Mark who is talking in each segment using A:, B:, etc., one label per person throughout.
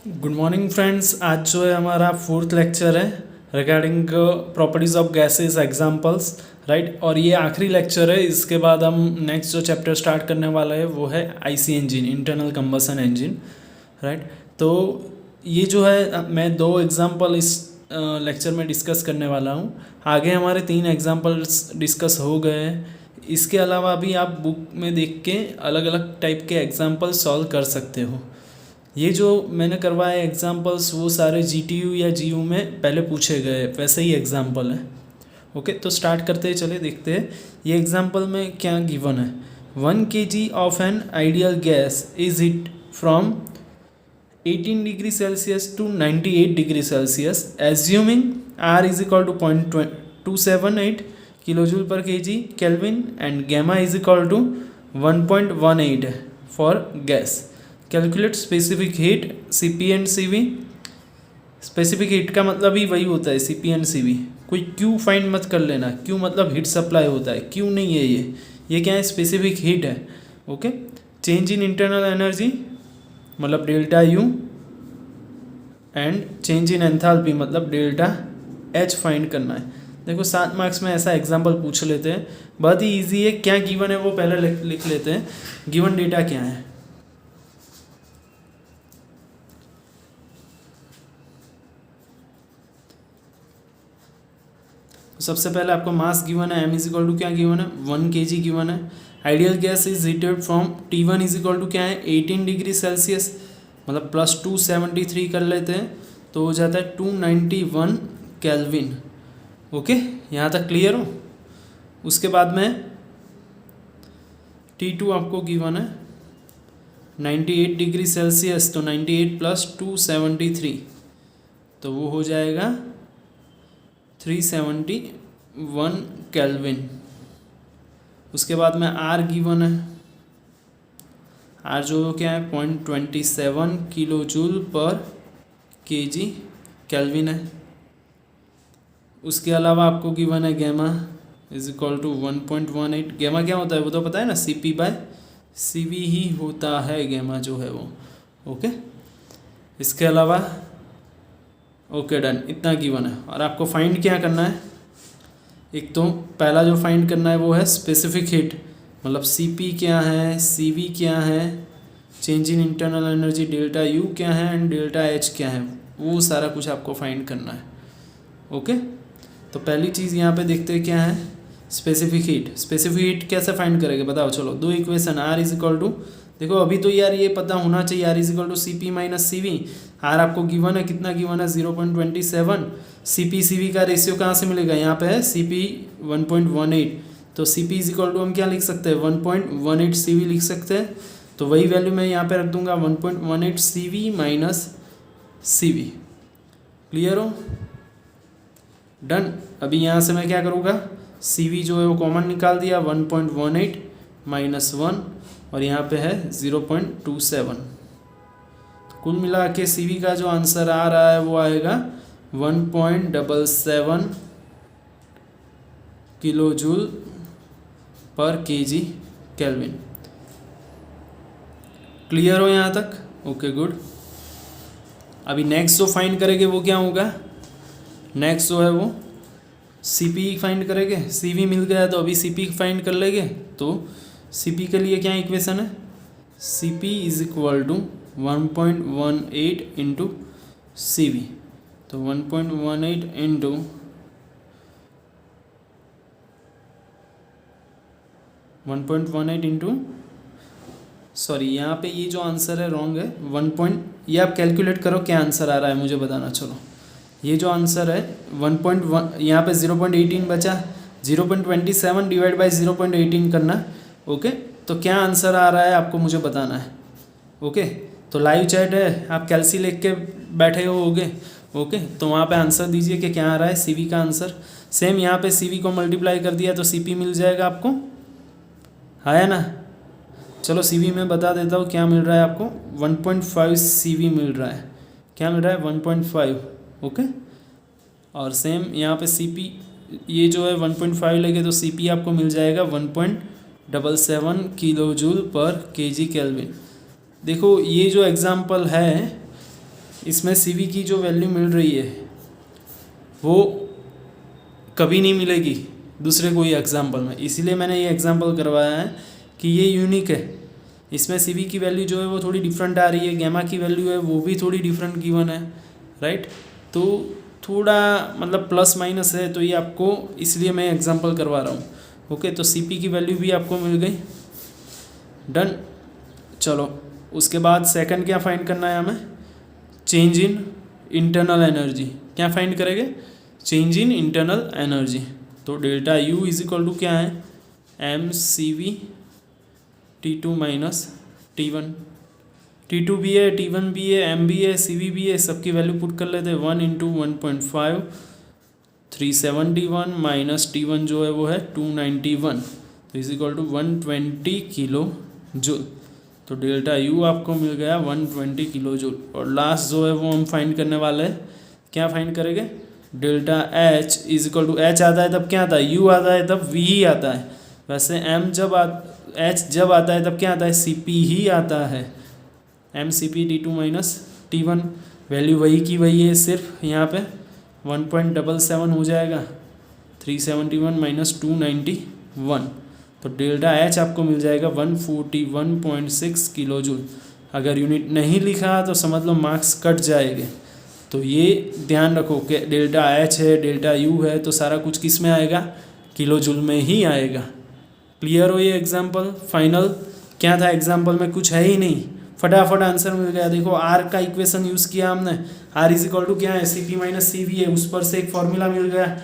A: Good morning friends. आज जो है हमारा फोर्थ लेक्चर है regarding properties of gases examples, right. और ये आखिरी लेक्चर है। इसके बाद हम नेक्स्ट जो चैप्टर स्टार्ट करने वाला है वो है IC engine, internal combustion engine, right. तो ये जो है मैं दो एग्जांपल इस लेक्चर में डिस्कस करने वाला हूँ। आगे हमारे 3 एग्जांपल्स डिस्कस हो गए हैं। इसके अलावा भी आप बुक में देख के अलग अलग टाइप के एग्जांपल सॉल्व कर सकते हो। ये जो मैंने करवाए एग्जांपल्स वो सारे जीटीयू या जीयू में पहले पूछे गए वैसे ही एग्जांपल है। ओके, तो स्टार्ट करते हैं, चले देखते हैं ये एग्जांपल में क्या गिवन है। 1 kg of an ideal gas is heat from 18 degree Celsius to 98 degree Celsius assuming R is equal to 0.278 kilojoule per kg kelvin and gamma is equal to 1.18 for gas. Calculate specific heat CP and CV। Specific heat का मतलब ही वही होता है CP and CV। कोई Q find मत कर लेना, क्यू मतलब हीट सप्लाई होता है, क्यू नहीं है ये क्या है, स्पेसिफिक हीट है। Okay, change in internal energy मतलब delta U and change in enthalpy मतलब डेल्टा H फाइंड करना है। देखो 7 मार्क्स में ऐसा एग्जाम्पल पूछ लेते हैं, बहुत ही ईजी है। क्या गिवन है वो पहले लिख लेते हैं, गिवन डेटा क्या है। सबसे पहले आपको मास गिवन है, m इज इक्वल टू क्या गिवन है 1 kg गिवन है। Ideal gas is heated from T1 is equal to क्या है 18 डिग्री सेल्सियस मतलब प्लस 273 कर लेते हैं तो हो जाता है 291 केल्विन। ओके, यहाँ तक क्लियर हो। उसके बाद में T2 आपको गिवन है 98 डिग्री सेल्सियस तो 98 प्लस 273 तो वो हो जाएगा 371 केल्विन। उसके बाद में R गिवन है, R जो क्या है 0.27 kilojoule per kg kelvin है। उसके अलावा आपको गिवन है gamma is equal to 1.18। Gamma क्या होता है वो तो पता है ना, CP/CV ही होता है गैमा जो है वो। ओके, इसके अलावा ओके डन, इतना गिवन है। और आपको फाइंड क्या करना है, एक तो पहला जो फाइंड करना है वो है स्पेसिफिक हीट मतलब CP क्या है, CV क्या है, change in internal energy delta U क्या है एंड डेल्टा H क्या है, वो सारा कुछ आपको फाइंड करना है। ओके, तो पहली चीज़ यहाँ पे देखते हैं क्या है स्पेसिफिक हीट। स्पेसिफिक हीट कैसे फाइंड करेंगे बताओ। चलो दो equation, R is equal to, देखो अभी तो यार ये पता होना चाहिए R is equal to CP minus CV। R आपको गिवन है, कितना गिवन है 0.27। CP CV का रेशियो कहाँ से मिलेगा, यहाँ पे है CP 1.18 तो CP इज इक्वल टू हम क्या लिख सकते हैं 1.18 CV लिख सकते हैं। तो वही वैल्यू मैं यहाँ पे रख दूंगा 1.18 CV माइनस CV। क्लियर हो, डन। अभी यहाँ से मैं क्या करूँगा, CV जो है वो कॉमन निकाल दिया 1.18 माइनस 1 और यहाँ पे है 0.27। कुल मिला के CV का जो आंसर आ रहा है वो आएगा 1.77 kilo joule per kg kelvin. Clear हो यहाँ तक, ओके गुड। अभी नेक्स्ट जो फाइंड करेंगे वो क्या होगा, नेक्स्ट जो है वो CP फाइंड करेंगे। CV मिल गया तो अभी CP फाइंड कर लेंगे। तो CP के लिए क्या इक्वेशन है, CP is equal to 1.18 into CV। तो 1.18 इंटू 1.18 इंटू सॉरी यहाँ पे ये जो आंसर है रॉन्ग है। ये आप कैलकुलेट करो क्या आंसर आ रहा है मुझे बताना। चलो ये जो आंसर है 1.1 यहाँ पे 0.18 बचा, 0.27 डिवाइड बाई 0.18 करना। ओके, तो क्या आंसर आ रहा है आपको मुझे बताना है। ओके, तो लाइव चैट है, आप कैलसी लेके के बैठे होगे। ओके, तो वहाँ पे आंसर दीजिए कि क्या आ रहा है CV का आंसर। सेम यहाँ पे CV को मल्टीप्लाई कर दिया तो CP मिल जाएगा आपको, है ना। चलो CV में बता देता हूँ क्या मिल रहा है आपको, 1.5 CV मिल रहा है। क्या मिल रहा है 1.5। ओके, और सेम यहाँ पे CP ये जो है 1.5 लेंगे तो CP आपको मिल जाएगा 1.77 kilo joule per kg kelvin. देखो ये जो एग्जाम्पल है इसमें CV की जो वैल्यू मिल रही है वो कभी नहीं मिलेगी दूसरे कोई एग्जाम्पल में, इसीलिए मैंने ये एग्जाम्पल करवाया है कि ये यूनिक है। इसमें CV की वैल्यू जो है वो थोड़ी डिफरेंट आ रही है, गैमा की वैल्यू है वो भी थोड़ी डिफरेंट गिवन है, राइट। तो थोड़ा मतलब प्लस माइनस है, तो ये आपको इसलिए मैं एग्जांपल करवा रहा हूँ। ओके, तो CP की वैल्यू भी आपको मिल गई, डन। चलो उसके बाद सेकंड क्या फाइंड करना है हमें, चेंज इन इंटरनल एनर्जी। क्या फाइंड करेंगे, चेंज इन इंटरनल एनर्जी। तो delta U is equal to क्या है, mCV T2 minus T1। T2 भी है, T1 भी है, M भी है, CV भी है, सबकी वैल्यू पुट कर लेते हैं। 1 इंटू 1.5 371 माइनस T1 जो है वो है 291, तो is equal to 120 kilojoule. तो डेल्टा U आपको मिल गया 120 किलो जूल। और लास्ट जो है वो हम फाइंड करने वाले हैं, क्या फाइंड करेंगे, delta H is equal to, H आता है तब क्या आता है, U आता है तब V ही आता है। वैसे H जब आता है तब क्या आता है, CP ही आता है, mCP T2 minus T1। Value वही की वही है, सिर्फ यहाँ पे 1.77 हो जाएगा, 371 माइनस 291। तो डेल्टा H आपको मिल जाएगा 141.6 किलो जूल। अगर यूनिट नहीं लिखा तो समझ लो मार्क्स कट जाएंगे। तो ये ध्यान रखो कि डेल्टा H है, डेल्टा U है, तो सारा कुछ किस में आएगा, किलो जूल में ही आएगा। क्लियर हो ये एग्जाम्पल। फाइनल क्या था, एग्जाम्पल में कुछ है ही नहीं, फटाफट आंसर मिल गया। देखो R का इक्वेशन यूज़ किया हमने, R इज इक्वल टू क्या है, CP माइनस CV है, उस पर से एक फॉर्मूला मिल गया।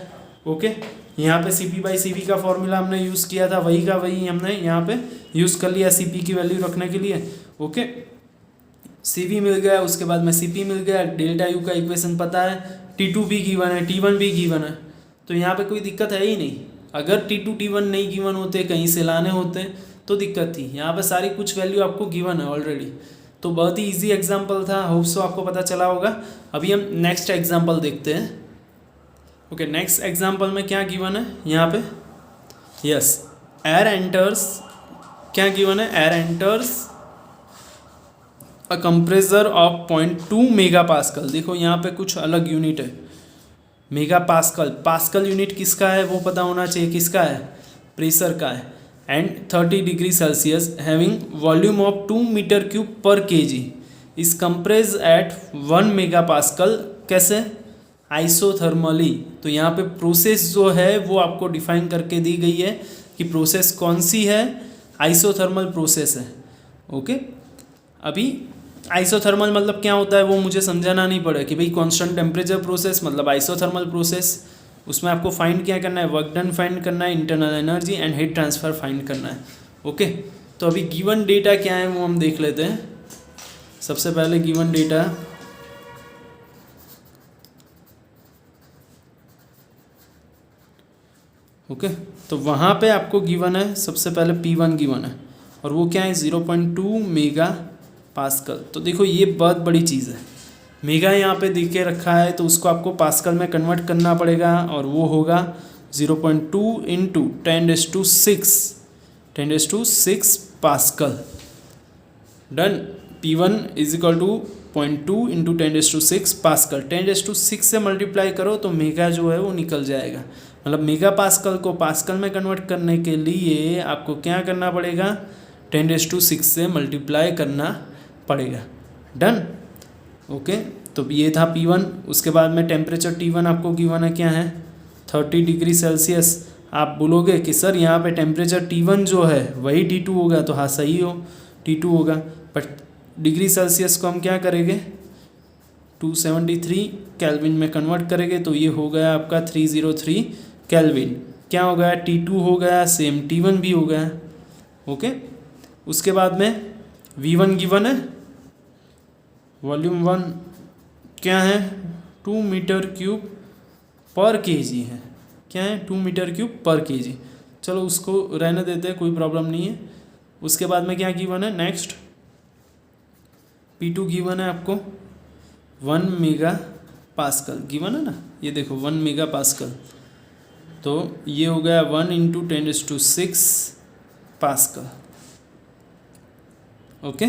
A: ओके, यहाँ पे CP बाई CV का फॉर्मूला हमने यूज़ किया था, वही का वही हमने यहाँ पे यूज़ कर लिया CP की वैल्यू रखने के लिए। ओके, CV मिल गया, उसके बाद में CP मिल गया, डेल्टा U का इक्वेशन पता है, T2 भी गिवन है, T1 भी गिवन है, तो यहाँ पे कोई दिक्कत है ही नहीं। अगर T2 T1 नहीं गिवन होते, कहीं से लाने होते तो दिक्कत थी। यहाँ पे सारी कुछ वैल्यू आपको गिवन है ऑलरेडी। तो बहुत ही इजी एग्जांपल था, होप सो आपको पता चला होगा। अभी हम नेक्स्ट एग्जांपल देखते हैं। ओके, नेक्स्ट एग्जांपल में क्या गिवन है यहाँ पे, यस, एयर एंटर्स, क्या गिवन है, air enters a compressor of 0.2 mega pascal. देखो यहाँ पे कुछ अलग यूनिट है, मेगा पास्कल, पास्कल यूनिट किसका है वो पता होना चाहिए, किसका है, प्रेशर का है। And 30 degree Celsius having volume of 2 metre cube per kg is compress at 1 megapascal. कैसे, आइसोथर्मली। तो यहाँ पे प्रोसेस जो है वो आपको डिफाइन करके दी गई है कि प्रोसेस कौन सी है, आइसोथर्मल प्रोसेस है। ओके, अभी आइसोथर्मल मतलब क्या होता है वो मुझे समझाना नहीं पड़े कि भाई कांस्टेंट टेम्परेचर प्रोसेस मतलब आइसोथर्मल प्रोसेस। उसमें आपको फाइंड क्या करना है, वर्क डन फाइंड करना है, internal energy and heat transfer find करना है। ओके, तो अभी गिवन डेटा क्या है वो हम देख लेते हैं। सबसे पहले गिवन डेटा, ओके, तो वहाँ पे आपको गिवन है सबसे पहले P1 गिवन है, और वो क्या है 0.2 मेगा पास्कल। तो देखो ये बहुत बड़ी चीज़ है, मेगा यहाँ पे दिख के रखा है तो उसको आपको पास्कल में कन्वर्ट करना पड़ेगा, और वो होगा 0.2 into 10⁶ pascal. Done, P1 is equal to 0.2 into 10⁶ pascal. 10⁶ से मल्टीप्लाई करो तो मेगा जो है वो निकल जाएगा। मतलब मेगा पास्कल को पास्कल में कन्वर्ट करने के लिए आपको क्या करना पड़ेगा, 10⁶ से मल्टीप्लाई करना पड़ेगा। डन, ओके, तो ये था P1। उसके बाद में टेम्परेचर T1 आपको गिवन है, क्या है 30 डिग्री सेल्सियस। आप बोलोगे कि सर यहाँ पे टेम्परेचर T1 जो है वही T2 होगा, तो हाँ सही हो, T2 होगा, बट डिग्री सेल्सियस को हम क्या करेंगे 273 केल्विन में कन्वर्ट करेंगे, तो ये हो गया आपका 303 केल्विन। क्या हो गया, T2 हो गया, सेम T1 भी हो गया। ओके, उसके बाद में V1 गिवन है, वॉल्यूम 1 क्या है 2 मीटर क्यूब पर kg है, क्या है 2 मीटर क्यूब पर kg। चलो उसको रहने देते हैं, कोई प्रॉब्लम नहीं है। उसके बाद में क्या गिवन है, नेक्स्ट P2 गिवन है आपको 1 मेगा पास्कल गिवन है ना, ये देखो 1 मेगा पास्कल, तो ये हो गया 1 इंटू 10⁶ पास्कल। ओके,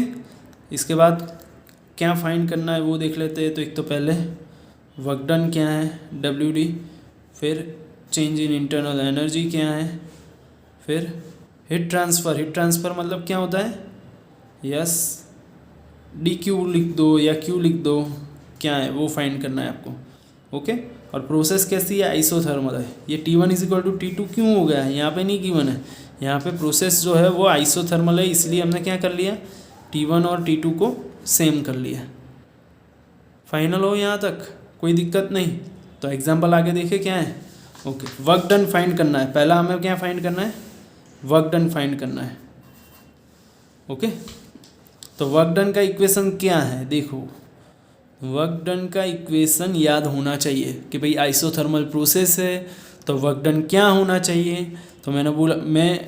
A: इसके बाद क्या फाइंड करना है वो देख लेते हैं। तो एक तो पहले वर्क डन क्या है WD, फिर चेंज इन इंटरनल एनर्जी क्या है, फिर हीट ट्रांसफ़र मतलब क्या होता है, यस DQ लिख दो या Q लिख दो, क्या है वो फाइंड करना है आपको। ओके, और प्रोसेस कैसी है, आइसोथर्मल है। ये T1 = T2 क्यों हो गया है, यहाँ पे नहीं गिवन है, यहाँ पे प्रोसेस जो है वो आइसोथर्मल है, इसलिए हमने क्या कर लिया, T1 और T2 को सेम कर लिया। फाइनल हो यहाँ तक, कोई दिक्कत नहीं। तो एग्जाम्पल आगे देखे क्या है। ओके, वर्क डन फाइंड करना है, पहला हमें क्या फाइंड करना है, वर्क डन फाइंड करना है। ओके, तो वर्क डन का इक्वेशन क्या है, देखो वर्क डन का इक्वेशन याद होना चाहिए कि भाई आइसोथर्मल प्रोसेस है तो वर्क डन क्या होना चाहिए। तो मैंने बोला, मैं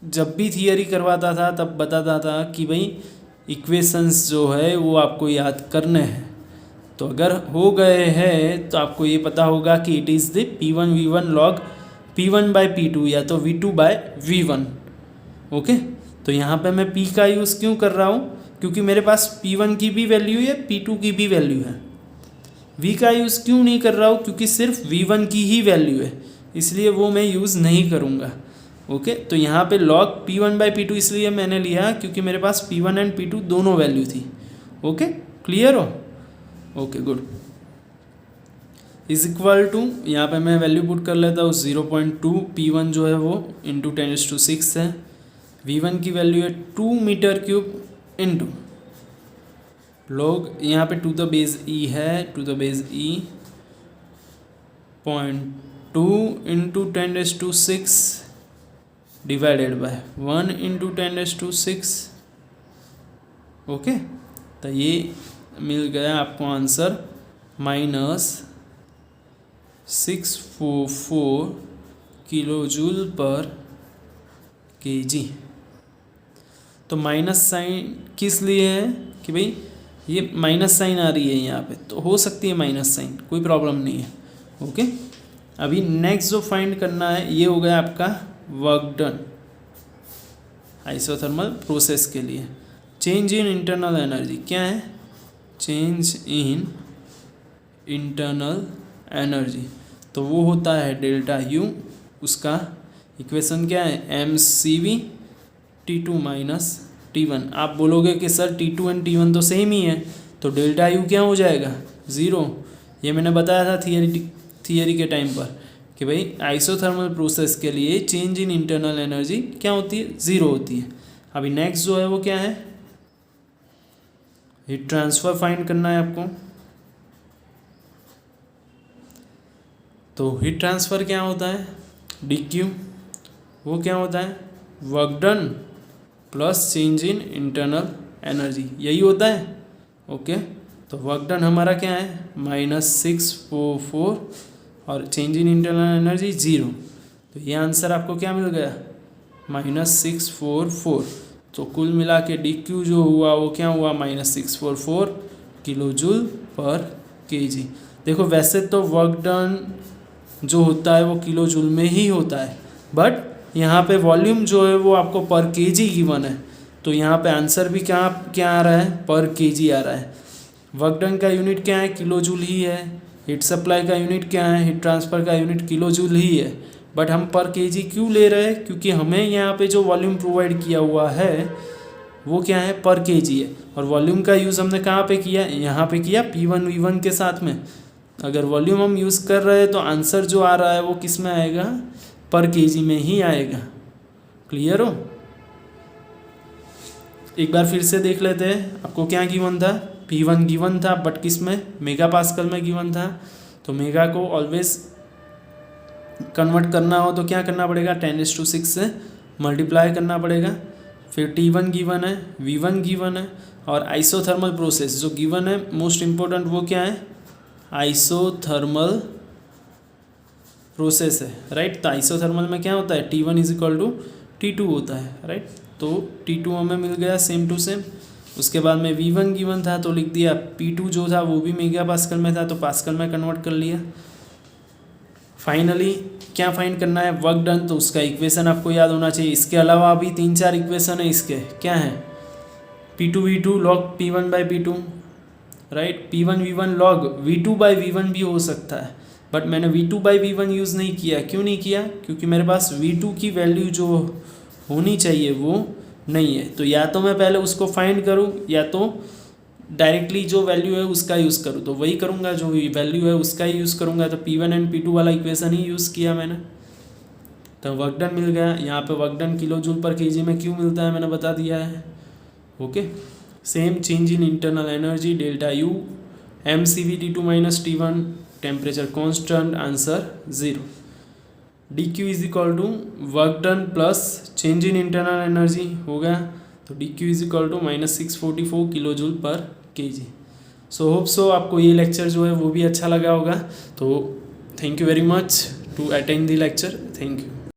A: जब भी थियरी करवाता था तब बताता था कि भाई इक्वेशंस जो है वो आपको याद करने हैं। तो अगर हो गए हैं तो आपको ये पता होगा कि it is the P1 V1 log P1/P2 या तो V2/V1। ओके, तो यहाँ पे मैं P का यूज़ क्यों कर रहा हूँ, क्योंकि मेरे पास P1 की भी वैल्यू है, P2 की भी वैल्यू है। V का यूज़ क्यों नहीं कर रहा हूँ, क्योंकि सिर्फ V1 की ही वैल्यू है, इसलिए वो मैं यूज़ नहीं करूँगा। ओके, तो यहाँ पे log P1/P2 इसलिए मैंने लिया क्योंकि मेरे पास P1 एंड P2 दोनों वैल्यू थी। ओके, क्लियर हो। Okay good, is equal to, यहाँ पे मैं वैल्यू पुट कर लेता हूँ 0.2, P1 जो है वो इंटू 10⁶ है, V1 की वैल्यू है 2 मीटर क्यूब इंटू लॉग, यहाँ पे टू द बेस E है, to the base E 0.2 into 10⁶ divided by 1 into 10⁶। Okay, तो ये मिल गया आपको आंसर -644 kJ/kg। तो माइनस साइन किस लिए है कि भाई ये माइनस साइन आ रही है यहाँ पे, तो हो सकती है माइनस साइन, कोई प्रॉब्लम नहीं है। ओके, अभी नेक्स्ट जो फाइंड करना है ये हो गया आपका वर्क डन आइसोथर्मल प्रोसेस के लिए। चेंज इन इंटरनल एनर्जी क्या है, चेंज इन इंटरनल एनर्जी तो वो होता है ΔU, उसका इक्वेशन क्या है mCV T2 - T1। आप बोलोगे कि सर T2 एंड T1 तो सेम ही है, तो ΔU क्या हो जाएगा, 0। ये मैंने बताया था थियरी के टाइम पर कि भाई आइसोथर्मल प्रोसेस के लिए चेंज इन इंटरनल एनर्जी क्या होती है, 0 होती है। अभी नेक्स्ट जो है वो क्या है, हीट ट्रांसफ़र फाइंड करना है आपको। तो हीट ट्रांसफ़र क्या होता है, DQ, वो क्या होता है, work done plus change in internal energy, यही होता है। ओके, तो वर्क डन हमारा क्या है -644 और चेंज इन इंटरनल एनर्जी 0। तो ये आंसर आपको क्या मिल गया, -644। तो कुल मिला के DQ जो हुआ वो क्या हुआ, -644 kJ/kg। देखो वैसे तो वर्क डन जो होता है वो किलो जूल में ही होता है, बट यहाँ पे वॉल्यूम जो है वो आपको पर kg गिवन है, तो यहाँ पे आंसर भी क्या आ रहा है, पर kg आ रहा है। वर्क डन का यूनिट क्या है, किलो जूल ही है। हीट सप्लाई का यूनिट क्या है, हीट ट्रांसफ़र का यूनिट किलो जूल ही है, बट हम पर kg क्यों ले रहे हैं, क्योंकि हमें यहाँ पे जो वॉल्यूम प्रोवाइड किया हुआ है वो क्या है, पर kg है। और वॉल्यूम का यूज़ हमने कहाँ पे किया, यहाँ पे किया P1 V1 के साथ में। अगर वॉल्यूम हम यूज़ कर रहे हैं तो आंसर जो आ रहा है वो किस में आएगा, पर kg में ही आएगा। क्लियर हो। एक बार फिर से देख लेते हैं, आपको क्या गिवन था, P1 गिवन था, बट किस में, मेगा पास्कल में गिवन था। तो मेगा को ऑलवेज कन्वर्ट करना हो तो क्या करना पड़ेगा, 10⁶ से मल्टीप्लाई करना पड़ेगा। फिर T1 गिवन है, V1 गिवन है, और आइसोथर्मल प्रोसेस जो गिवन है, मोस्ट इम्पोर्टेंट वो क्या है, आइसोथर्मल प्रोसेस है, राइट। तो आइसोथर्मल में क्या होता है, T1 = T2 होता है, राइट। तो T2 हमें मिल गया सेम टू सेम। उसके बाद में V1 गिवन था तो लिख दिया, P2 जो था वो भी मेगा पास्कल में था तो पास्कल में कन्वर्ट कर लिया। फाइनली क्या फाइंड करना है, वर्क डन, तो उसका इक्वेशन आपको याद होना चाहिए। इसके अलावा अभी 3-4 इक्वेशन है इसके, क्या है, P2V2 log P1 by P2, right. P1V1 log V2 by V1 भी हो सकता है, बट मैंने V2 by V1 यूज़ नहीं किया. क्यों नहीं किया? क्योंकि मेरे पास V2 की वैल्यू जो होनी चाहिए वो नहीं है. तो या तो मैं पहले उसको फाइंड करूँ या तो डायरेक्टली जो वैल्यू है उसका यूज़ करूँ. तो वही करूँगा, जो वैल्यू है उसका ही यूज़ करूँगा. तो P1 एंड P2 वाला इक्वेशन ही यूज़ किया मैंने, तो वर्क डन मिल गया. यहाँ पे work done kilojoule per KG में क्यों मिलता है मैंने बता दिया है. Okay. Same change in internal energy delta U mCV/T2 minus T1, temperature constant, answer 0. dq is equal to work done plus change in internal energy हो गया. तो dq is equal to -644 kilojoule per KG. So hope so आपको ये lecture जो है वो भी अच्छा लगा होगा. तो thank you very much to attend the lecture. Thank you.